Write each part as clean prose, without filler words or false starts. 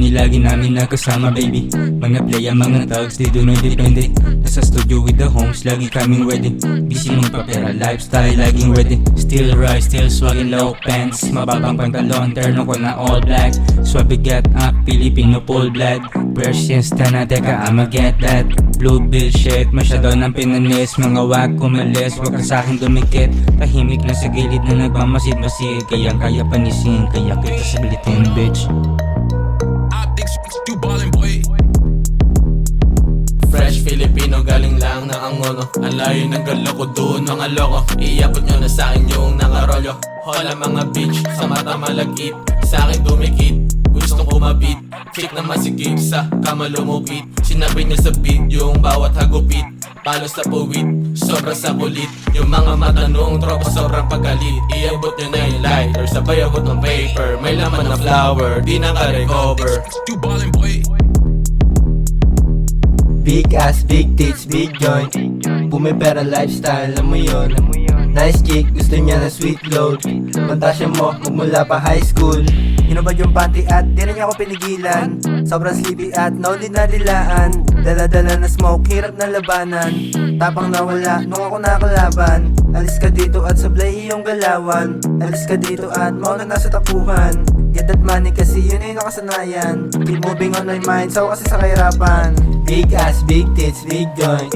money lagi namin nakasama baby. Mga playa, mga thugs, di doon depende. Nasa studio with the homes, lagi kaming wedding. Busy magpapera, lifestyle, laging ready. Still rise, still swaggin' low pants. Mababang pantalon, terno ko na all black. Swabe get up, Filipino full blood. Persians, tana, teka, I'ma get that. Blue bill shit, masyado ng pinanis. Mga wag kumalis, wag ka sa'kin dumikit. Tahimik na sa gilid na nagmamasid-masid. Kayang kaya panisin, kaya kita saglitin bitch. You ballin' boy. Fresh Filipino galing lang na Angono. Ang layo ng gala ko doon mga loko. Iabot nyo na sa'kin yung nakarolyo. Hola mga bitch, sa mata malagkit. Sa'kin dumikit, gustong kumabit. Chick na masikip sa kama lumupit. Sinabi niya sa beat yung bawat hagupit. Palo sa puwit, sobra sa kulit. Yung mga matanong, tropa sobrang pagalit. Iabot nyo na yung lighter, sabay abot ng paper. May laman na flower, di naka-recover. You ballin' boy. Big ass, big tits, big joint. Pumipera lifestyle, alam mo yun. Nice chick, gusto niya na sweet load. Pantasya mo, magmula pa high school. Hinubad yung panty at di na niya ako pinigilan. Sobrang sleepy at no need na dilaan. Dala-dala na smoke, hirap na labanan. Tapang nawala nung ako nakalaban. Alis ka dito at sablay iyong galawan. Alis ka dito at mauna na sa tapuhan. Get that money kasi yun yung nakasanayan. Keep moving on my mind, so kasi sa kahirapan. Big ass, big tits, big joint.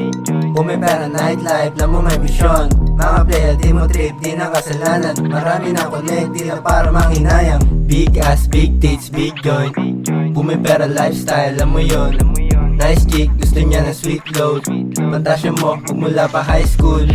Pumipera nightlife, lang mo may vision. Mga playa, di mo trip, di na kasalanan. Marami na connect, di na para manghinayang. Big ass, big tits, big joint. Pumipera lifestyle, alam mo yun. Nice chick, gusto niya na sweet load. Pantasya mo, magmula pa high school.